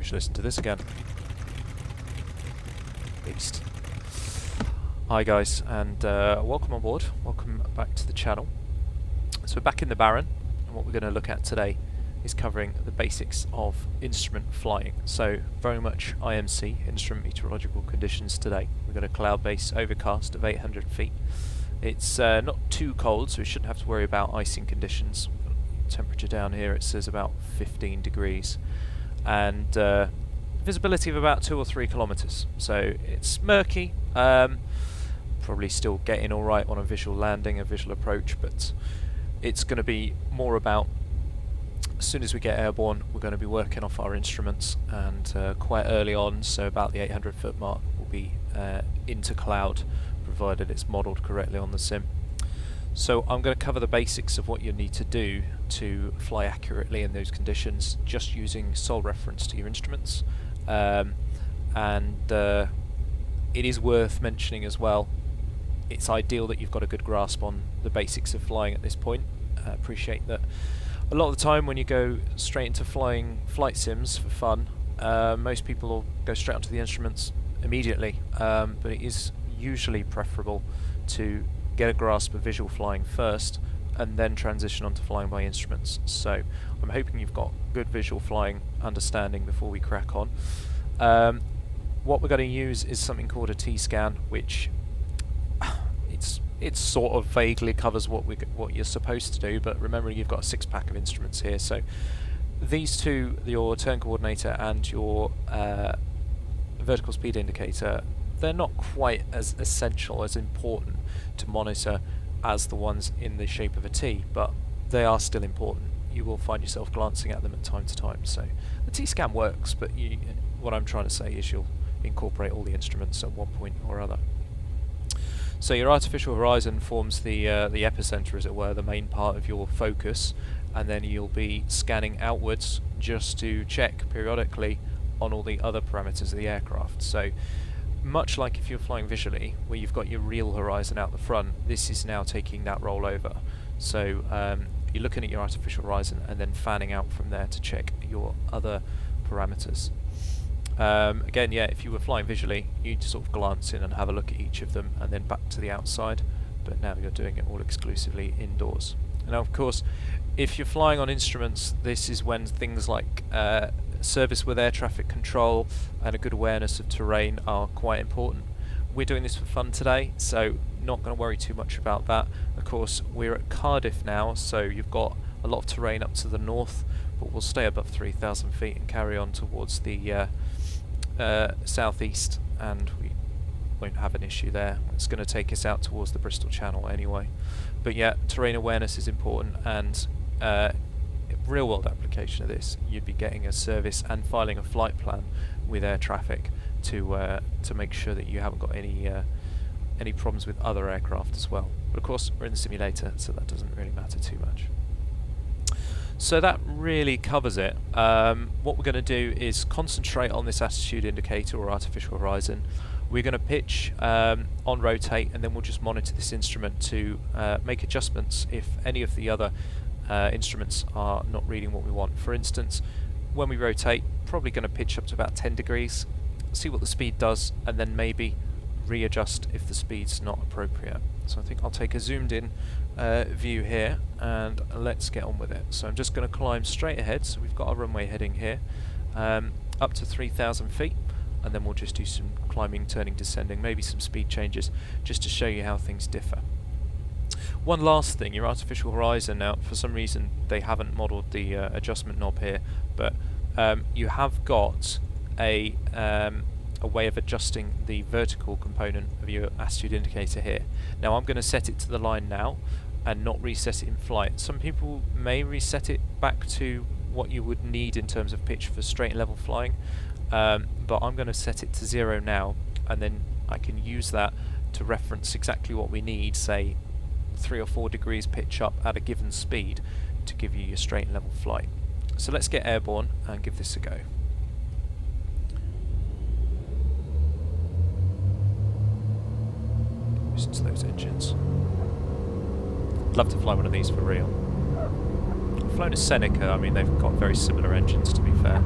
should listen to this again. Beast. Hi guys, and welcome on board. Welcome back to the channel. So we're back in the Baron, and what we're going to look at today is covering the basics of instrument flying. So very much IMC, instrument meteorological conditions today. We've got a cloud base overcast of 800 feet. It's not too cold, so we shouldn't have to worry about icing conditions. Temperature down here, it says about 15 degrees. And visibility of about 2 or 3 kilometers. So it's murky. Probably still getting alright on a visual landing, a visual approach, but it's going to be more about, as soon as we get airborne, we're going to be working off our instruments, and quite early on, so about the 800 foot mark, we'll be into cloud, provided it's modelled correctly on the sim. So I'm going to cover the basics of what you need to do to fly accurately in those conditions, just using sole reference to your instruments. It is worth mentioning as well, it's ideal that you've got a good grasp on the basics of flying at this point. I appreciate that a lot of the time when you go straight into flying flight sims for fun, most people will go straight onto the instruments immediately, but it is usually preferable to get a grasp of visual flying first and then transition onto flying by instruments. So I'm hoping you've got good visual flying understanding before we crack on. What we're going to use is something called a T-scan, which it sort of vaguely covers what you're supposed to do, but remember you've got a 6-pack of instruments here. So these two, your turn coordinator and your vertical speed indicator, they're not quite as essential, as important to monitor as the ones in the shape of a T, but they are still important. You will find yourself glancing at them at time to time. So the T-scan works, but what I'm trying to say is you'll incorporate all the instruments at one point or other. So your artificial horizon forms the epicenter, as it were, the main part of your focus, and then you'll be scanning outwards just to check periodically on all the other parameters of the aircraft. So much like if you're flying visually, where you've got your real horizon out the front, this is now taking that role over. So you're looking at your artificial horizon and then fanning out from there to check your other parameters. Again, yeah, if you were flying visually, you'd sort of glance in and have a look at each of them and then back to the outside, but now you're doing it all exclusively indoors. And now, of course, if you're flying on instruments, this is when things like service with air traffic control and a good awareness of terrain are quite important. We're doing this for fun today, so not going to worry too much about that. Of course, we're at Cardiff now, so you've got a lot of terrain up to the north, but we'll stay above 3,000 feet and carry on towards the southeast, and we won't have an issue there. It's going to take us out towards the Bristol Channel anyway. But yeah, terrain awareness is important, and real world application of this, you'd be getting a service and filing a flight plan with air traffic to make sure that you haven't got any problems with other aircraft as well. But of course, we're in the simulator, so that doesn't really matter too much. So that really covers it. What we're going to do is concentrate on this attitude indicator or artificial horizon. We're going to pitch on rotate, and then we'll just monitor this instrument to make adjustments if any of the other instruments are not reading what we want. For instance, when we rotate, probably going to pitch up to about 10 degrees, see what the speed does, and then maybe readjust if the speed's not appropriate. So I think I'll take a zoomed in view here, and let's get on with it. So I'm just going to climb straight ahead, so we've got our runway heading here, up to 3,000 feet, and then we'll just do some climbing, turning, descending, maybe some speed changes, just to show you how things differ. One last thing, your artificial horizon, now for some reason they haven't modelled the adjustment knob here, but you have got a way of adjusting the vertical component of your attitude indicator here. Now I'm going to set it to the line now and not reset it in flight. Some people may reset it back to what you would need in terms of pitch for straight and level flying, but I'm going to set it to 0 now, and then I can use that to reference exactly what we need, say 3 or 4 degrees pitch up at a given speed to give you your straight and level flight. So let's get airborne and give this a go. Listen to those engines. I'd love to fly one of these for real. I've flown a Seneca, I mean they've got very similar engines to be fair.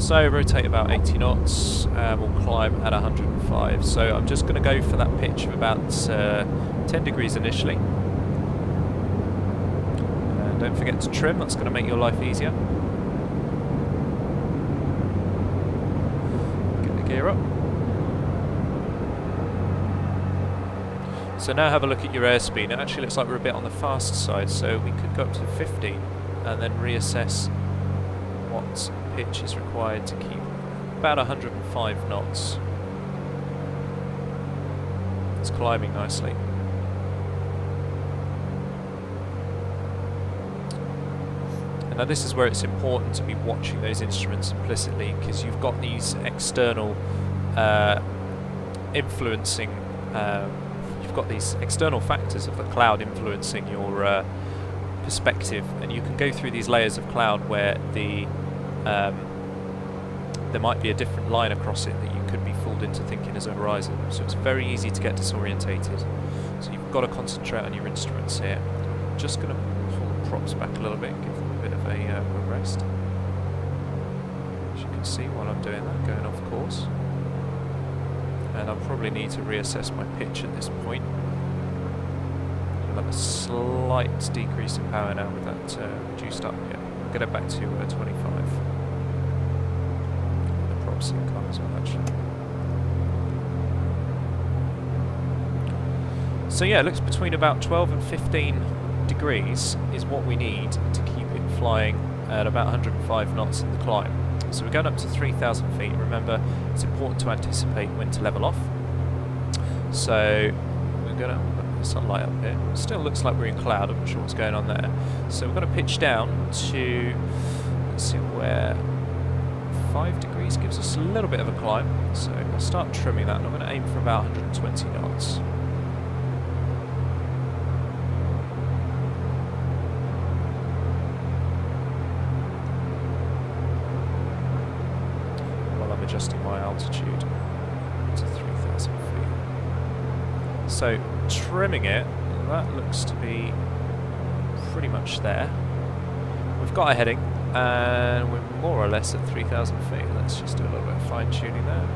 So rotate about 80 knots, and we'll climb at 105. So I'm just going to go for that pitch of about 10 degrees initially. And don't forget to trim, that's going to make your life easier. Get the gear up. So now have a look at your airspeed. It actually looks like we're a bit on the fast side, so we could go up to 50 and then reassess what pitch is required to keep about 105 knots. It's climbing nicely. And now this is where it's important to be watching those instruments implicitly, because you've got these external influencing you've got these external factors of the cloud influencing your perspective, and you can go through these layers of cloud where there might be a different line across it that you could be fooled into thinking is a horizon. So it's very easy to get disorientated. So you've got to concentrate on your instruments here. I'm just going to pull the props back a little bit and give them a bit of a rest. As you can see while I'm doing that, going off course. And I'll probably need to reassess my pitch at this point. I'll have a slight decrease in power now with that reduced up. Yeah, I'll get it back to 25. The props in car as well, actually. So yeah, it looks between about 12 and 15 degrees is what we need to keep it flying at about 105 knots in the climb. So we're going up to 3,000 feet. Remember, it's important to anticipate when to level off. So we're going to put the sunlight up here. Still looks like we're in cloud. I'm not sure what's going on there. So we're going to pitch down to, let's see where 5 degrees gives us a little bit of a climb. So we'll start trimming that, and I'm going to aim for about 120 knots. Adjusting my altitude to 3,000 feet. So trimming it, that looks to be pretty much there. We've got a heading and we're more or less at 3,000 feet. Let's just do a little bit of fine tuning there.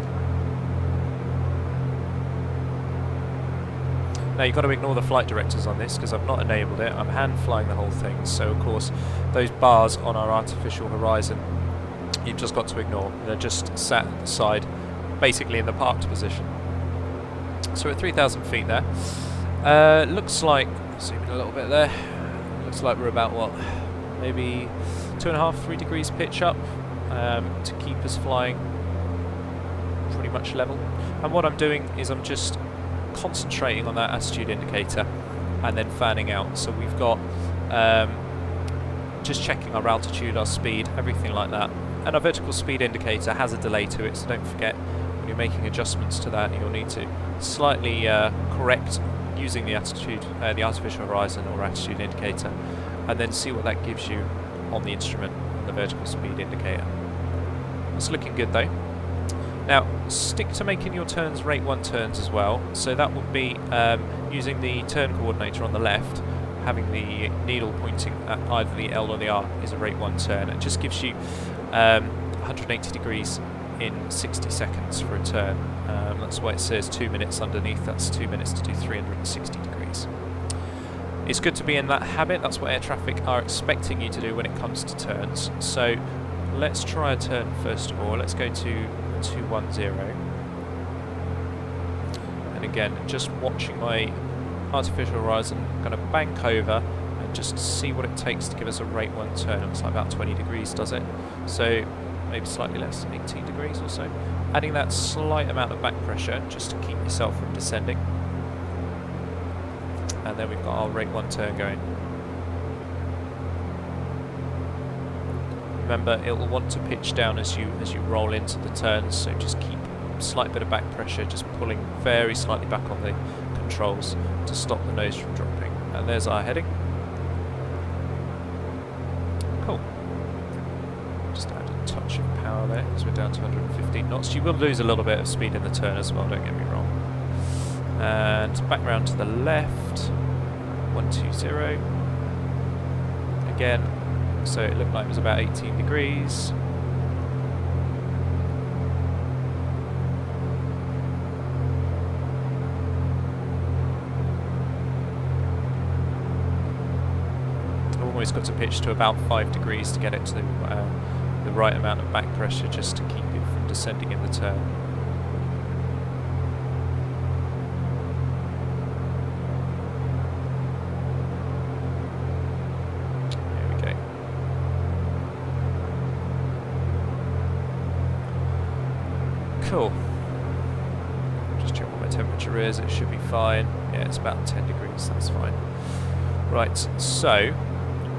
Now you've got to ignore the flight directives on this because I've not enabled it. I'm hand flying the whole thing, so of course those bars on our artificial horizon you've just got to ignore. They're just sat at the side, basically in the parked position. So we're at 3,000 feet there. Looks like, zooming a little bit there, looks like we're about, what, maybe 2.5, 3 degrees pitch up to keep us flying pretty much level. And what I'm doing is I'm just concentrating on that attitude indicator and then fanning out. So we've got just checking our altitude, our speed, everything like that. And our vertical speed indicator has a delay to it, so don't forget when you're making adjustments to that, you'll need to slightly correct using the attitude, the artificial horizon or attitude indicator, and then see what that gives you on the instrument, the vertical speed indicator. It's looking good though. Now, stick to making your turns rate 1 turns as well. So that would be using the turn coordinator on the left, having the needle pointing at either the L or the R is a rate 1 turn. It just gives you 180 degrees in 60 seconds for a turn. That's why it says 2 minutes underneath. That's 2 minutes to do 360 degrees. It's good to be in that habit. That's what air traffic are expecting you to do when it comes to turns. So let's try a turn first of all. Let's go to 210. And again, just watching my artificial horizon, I'm going to bank over and just see what it takes to give us a rate 1 turn. It looks like about 20 degrees, does it? So maybe slightly less, 18 degrees or so. Adding that slight amount of back pressure just to keep yourself from descending. And then we've got our rate 1 turn going. Remember, it will want to pitch down as you roll into the turns, so just keep a slight bit of back pressure, just pulling very slightly back on the controls to stop the nose from dropping. And there's our heading. Cool. Just add a touch of power there because we're down to 115 knots. You will lose a little bit of speed in the turn as well, don't get me wrong. And back round to the left. 120. Again, so it looked like it was about 18 degrees. almost got to pitch to about 5 degrees to get it to the right amount of back pressure, just to keep it from descending in the turn. There we go. Cool. Just check what my temperature is, it should be fine. Yeah, it's about 10 degrees, that's fine. Right, so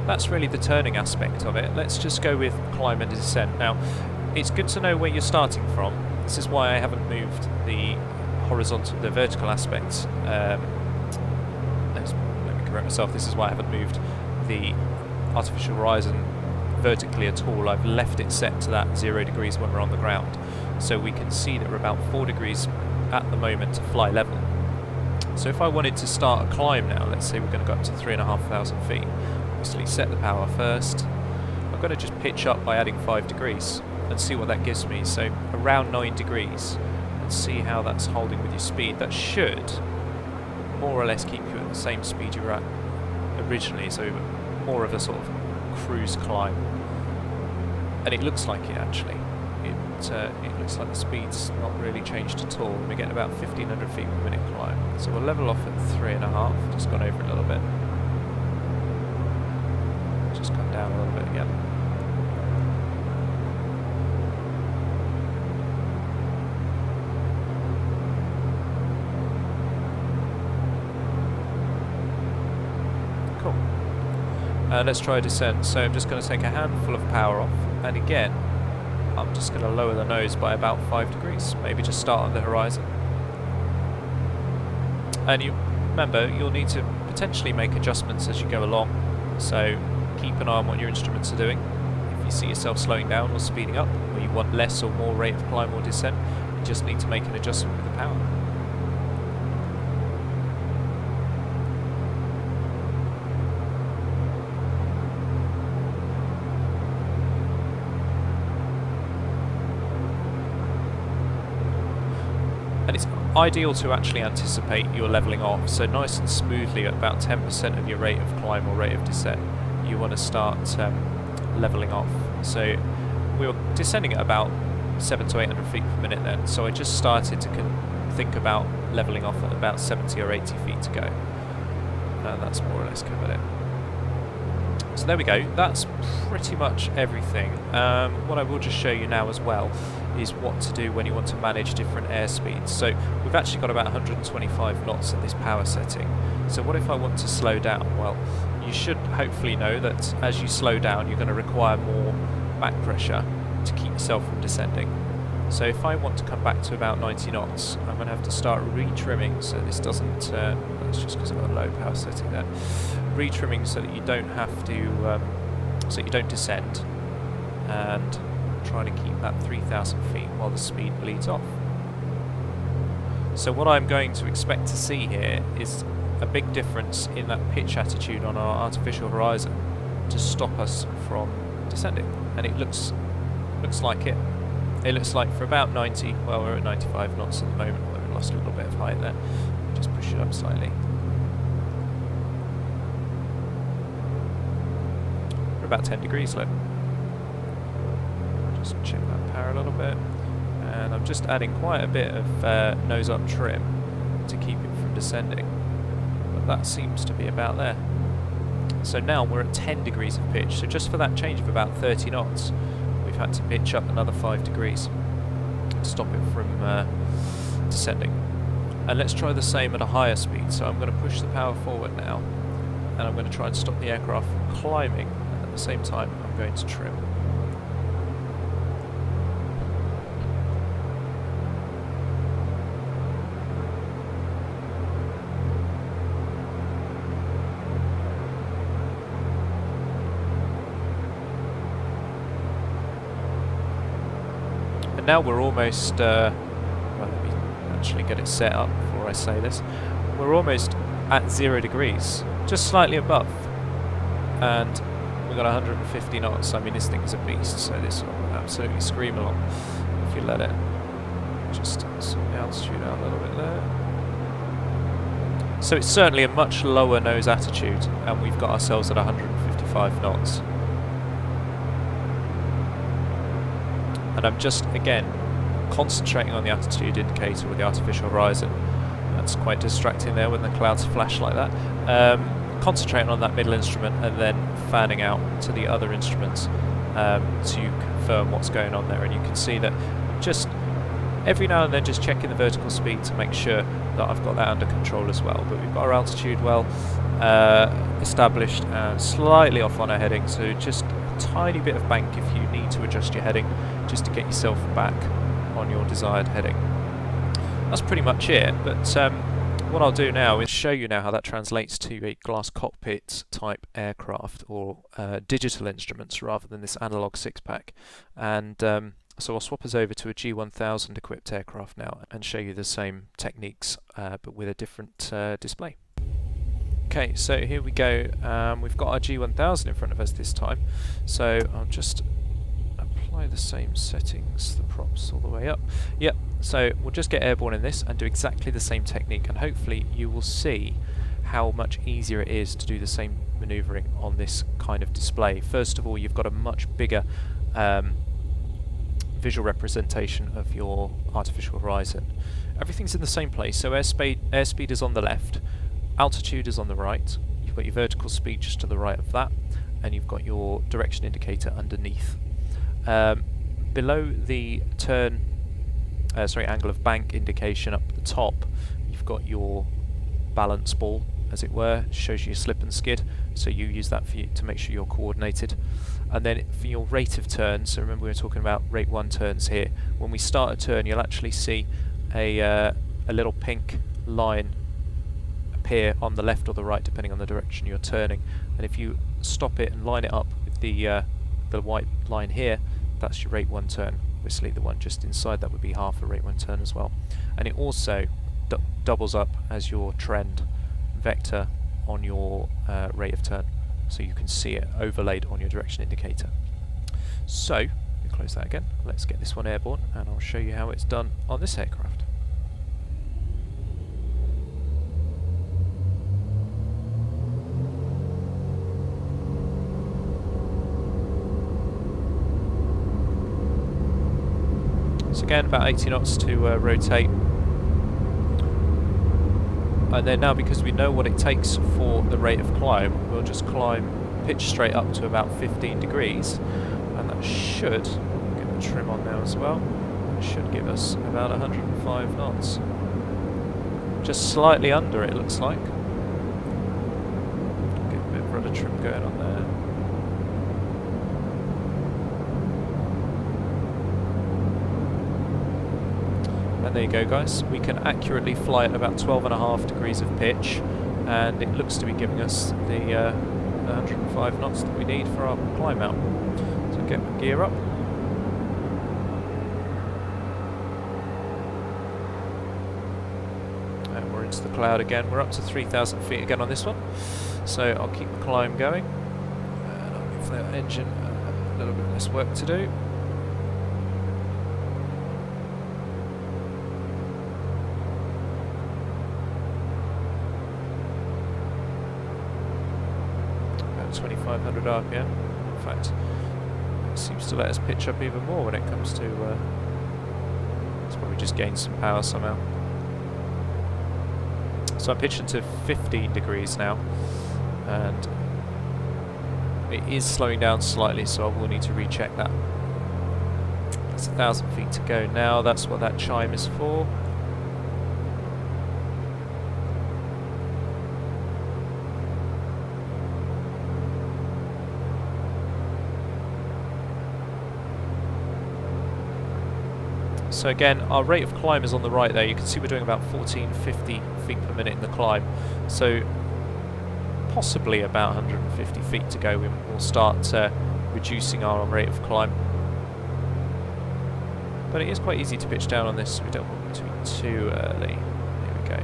that's really the turning aspect of it. Let's just go with climb and descent. Now, it's good to know where you're starting from. This is why I haven't moved the horizontal, the vertical aspects. Let me correct myself. This is why I haven't moved the artificial horizon vertically at all. I've left it set to that 0 degrees when we're on the ground. So we can see that we're about 4 degrees at the moment to fly level. So if I wanted to start a climb now, let's say we're going to go up to 3,500 feet, obviously set the power first. I'm going to just pitch up by adding 5 degrees and see what that gives me. So around 9 degrees, and see how that's holding with your speed. That should more or less keep you at the same speed you were at originally, so more of a sort of cruise climb. And it looks like it actually. It looks like the speed's not really changed at all. We're getting about 1,500 feet per minute climb. So we'll level off at 3.5, just gone over a little bit. Just come down a little bit again. Cool. Let's try a descent. So I'm just going to take a handful of power off, and again, I'm just going to lower the nose by about 5 degrees, maybe just start at the horizon. And you remember, you'll need to potentially make adjustments as you go along, so keep an eye on what your instruments are doing. If you see yourself slowing down or speeding up, or you want less or more rate of climb or descent, you just need to make an adjustment with the power. And it's ideal to actually anticipate your levelling off, so nice and smoothly at about 10% of your rate of climb or rate of descent, you want to start levelling off. So we were descending at about 700 to 800 feet per minute then, so I just started to think about levelling off at about 70 or 80 feet to go. And that's more or less covered it. So there we go, that's pretty much everything. What I will just show you now as well is what to do when you want to manage different airspeeds. So we've actually got about 125 knots in this power setting. So what if I want to slow down? Well, you should hopefully know that as you slow down, you're going to require more back pressure to keep yourself from descending. So if I want to come back to about 90 knots, I'm going to have to start retrimming so this doesn't, that's just because I've got a low power setting there. Retrimming so that you don't have to, so you don't descend, and trying to keep that 3,000 feet while the speed bleeds off. So what I'm going to expect to see here is a big difference in that pitch attitude on our artificial horizon to stop us from descending, and it looks like it. It looks like for about 90, well we're at 95 knots at the moment, although we lost a little bit of height there. Just push it up slightly. We're about 10 degrees, look. Just check that power a little bit. And I'm just adding quite a bit of nose up trim to keep it from descending. But that seems to be about there. So now we're at 10 degrees of pitch, so just for that change of about 30 knots, we've had to pitch up another 5 degrees to stop it from descending. And let's try the same at a higher speed. So I'm going to push the power forward now, and I'm going to try and stop the aircraft from climbing, and at the same time I'm going to trim. Now we're almost, well, let me actually get it set up before I say this. We're almost at 0 degrees, just slightly above, and we've got 150 knots. I mean, this thing is a beast, so this will absolutely scream along if you let it. Just sort the altitude out a little bit there. So it's certainly a much lower nose attitude, and we've got ourselves at 150 25 knots. And I'm just, again, concentrating on the attitude indicator with the artificial horizon. That's quite distracting there when the clouds flash like that. Concentrating on that middle instrument and then fanning out to the other instruments to confirm what's going on there. And you can see that just every now and then just checking the vertical speed to make sure that I've got that under control as well. But we've got our altitude well established and slightly off on our heading, so just a tiny bit of bank if you need to adjust your heading just to get yourself back on your desired heading. That's pretty much it, but what I'll do now is show you now how that translates to a glass cockpit type aircraft, or digital instruments rather than this analog 6-pack. And so I'll swap us over to a G1000 equipped aircraft now and show you the same techniques but with a different display. Okay, so here we go. We've got our G1000 in front of us this time, so I'll just apply the same settings, the props all the way up. Yep, so we'll just get airborne in this and do exactly the same technique, and hopefully you will see how much easier it is to do the same manoeuvring on this kind of display. First of all, you've got a much bigger visual representation of your artificial horizon. Everything's in the same place, so airspeed is on the left, altitude is on the right, you've got your vertical speed just to the right of that, and you've got your direction indicator underneath. Below the angle of bank indication up at the top, you've got your balance ball, as it were. It shows you your slip and skid, so you use that for to make sure you're coordinated. And then for your rate of turn, so remember we were talking about rate 1 turns here, when we start a turn you'll actually see a little pink line appear on the left or the right depending on the direction you're turning, and if you stop it and line it up with the white line here, that's your rate 1 turn. Obviously the one just inside that would be half a rate 1 turn as well, and it also doubles up as your trend vector on your rate of turn, so you can see it overlaid on your direction indicator. So we close that again, let's get this one airborne and I'll show you how it's done on this aircraft. So again, about 80 knots to rotate. And then now, because we know what it takes for the rate of climb, we'll just pitch straight up to about 15 degrees, and that should, get the trim on now as well, it should give us about 105 knots. Just slightly under it looks like. Get a bit of rudder trim going on there. And there you go guys, we can accurately fly at about 12.5 degrees of pitch, and it looks to be giving us the 105 knots that we need for our climb out. So get the gear up. And we're into the cloud again, we're up to 3,000 feet again on this one. So I'll keep the climb going, and I'll give the engine a little bit less work to do. About 2,500 RPM. In fact, it seems to let us pitch up even more when it comes to. It's probably just gained some power somehow. So I'm pitching to 15 degrees now, and it is slowing down slightly, so I will need to recheck that. That's 1,000 feet to go now, that's what that chime is for. So again, our rate of climb is on the right there. You can see we're doing about 1450 feet per minute in the climb. So possibly about 150 feet to go, we'll start reducing our rate of climb. But it is quite easy to pitch down on this, so we don't want it to be too early. There we go.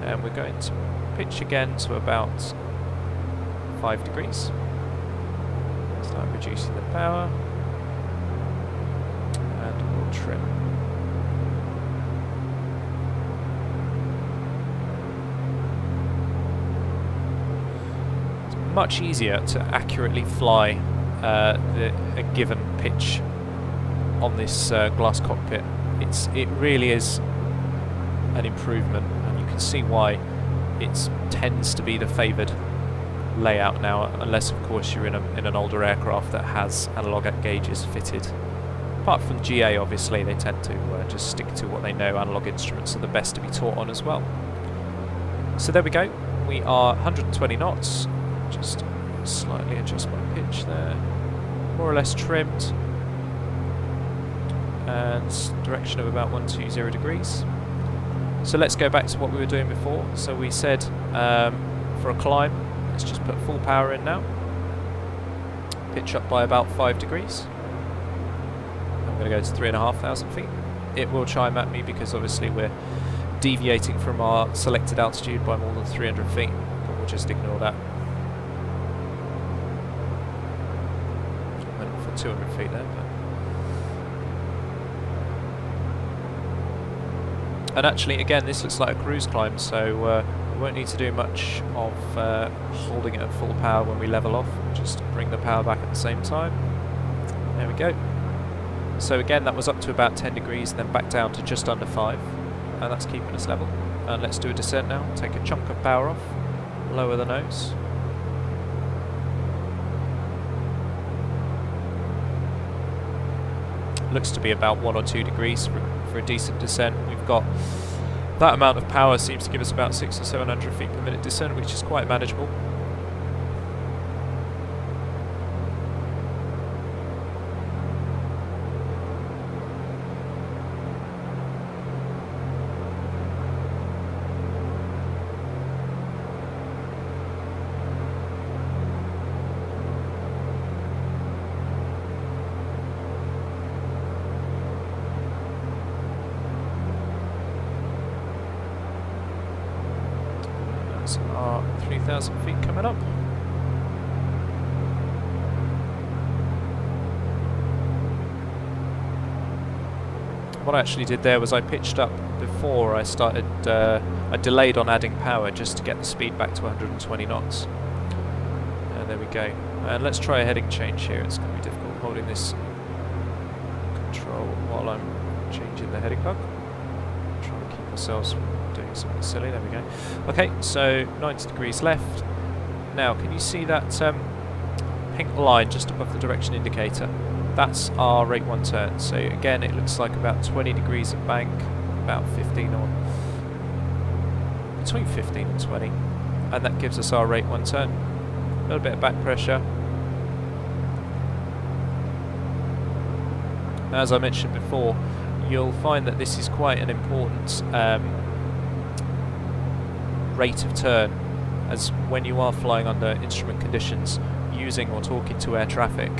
And we're going to pitch again to about 5 degrees. Start reducing the power, and we'll trim. much easier to accurately fly a given pitch on this glass cockpit. It really is an improvement, and you can see why it tends to be the favoured layout now, unless of course you're in an older aircraft that has analog gauges fitted. Apart from GA, obviously, they tend to just stick to what they know. Analog instruments are the best to be taught on as well. So there we go. We are 120 knots. Just slightly adjust my pitch there. More or less trimmed. And direction of about 120 degrees. So let's go back to what we were doing before. So we said for a climb, let's just put full power in now. Pitch up by about 5 degrees. I'm going to go to 3,500 feet. It will chime at me because obviously we're deviating from our selected altitude by more than 300 feet, but we'll just ignore that. I went for 200 feet there. And actually, again, this looks like a cruise climb, so we won't need to do much of holding it at full power when we level off. Just bring the power back at the same time. There we go. So again, that was up to about 10 degrees, then back down to just under 5. And that's keeping us level. And let's do a descent now. Take a chunk of power off. Lower the nose. Looks to be about 1 or 2 degrees for a decent descent. We've got that amount of power, seems to give us about 600 or 700 feet per minute descent, which is quite manageable. Our 3,000 feet coming up. What I actually did there was I pitched up before I started, I delayed on adding power just to get the speed back to 120 knots. And there we go. And let's try a heading change here. It's going to be difficult holding this control while I'm changing the heading bug. Try and keep ourselves from doing something silly. There we go. Okay, so 90 degrees left. Now, can you see that pink line just above the direction indicator? That's our rate 1 turn. So again, it looks like about 20 degrees at bank, about 15 or between 15 and 20, and that gives us our rate 1 turn. A little bit of back pressure. As I mentioned before, you'll find that this is quite an important rate of turn, as when you are flying under instrument conditions, using or talking to air traffic,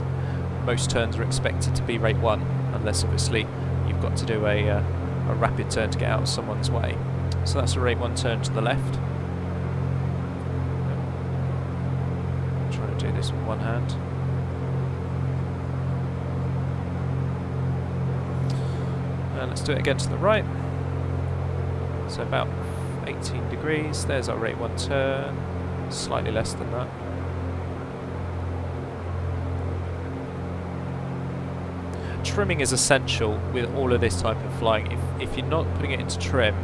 most turns are expected to be rate 1, unless obviously you've got to do a rapid turn to get out of someone's way. So that's a rate 1 turn to the left. I'm trying to do this with one hand. And let's do it again to the right. So about 18 degrees. There's our rate 1 turn. Slightly less than that. Trimming is essential with all of this type of flying. If you're not putting it into trim,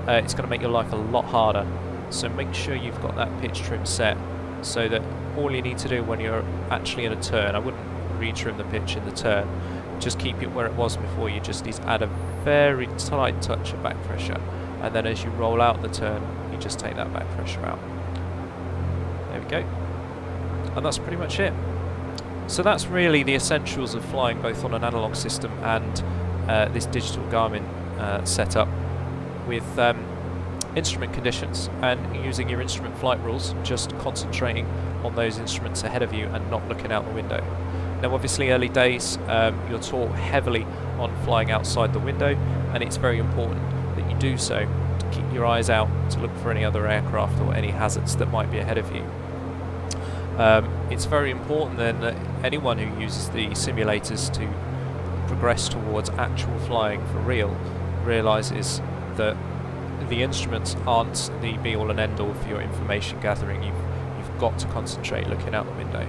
it's going to make your life a lot harder. So make sure you've got that pitch trim set, so that all you need to do when you're actually in a turn, I wouldn't retrim the pitch in the turn, just keep it where it was before. You just need to add a very slight touch of back pressure, and then as you roll out the turn, you just take that back pressure out. There we go. And that's pretty much it. So that's really the essentials of flying both on an analog system and this digital Garmin setup with instrument conditions, and using your instrument flight rules, just concentrating on those instruments ahead of you and not looking out the window. Now obviously early days, you're taught heavily on flying outside the window, and it's very important that you do so to keep your eyes out to look for any other aircraft or any hazards that might be ahead of you. It's very important then that anyone who uses the simulators to progress towards actual flying for real realises that the instruments aren't the be-all and end-all for your information gathering. You've got to concentrate looking out the window.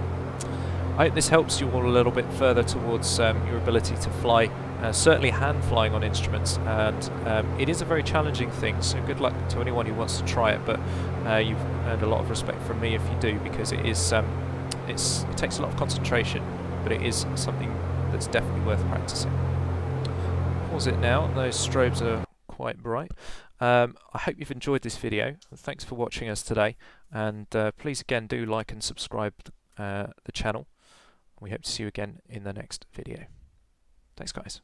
I hope this helps you all a little bit further towards your ability to fly, certainly hand flying on instruments, and it is a very challenging thing, so good luck to anyone who wants to try it, but you've earned a lot of respect from me if you do, because it is it takes a lot of concentration, but it is something that's definitely worth practicing. Pause it now, those strobes are quite bright. I hope you've enjoyed this video. Thanks for watching us today, and please again do like and subscribe the channel. We hope to see you again in the next video. Thanks guys.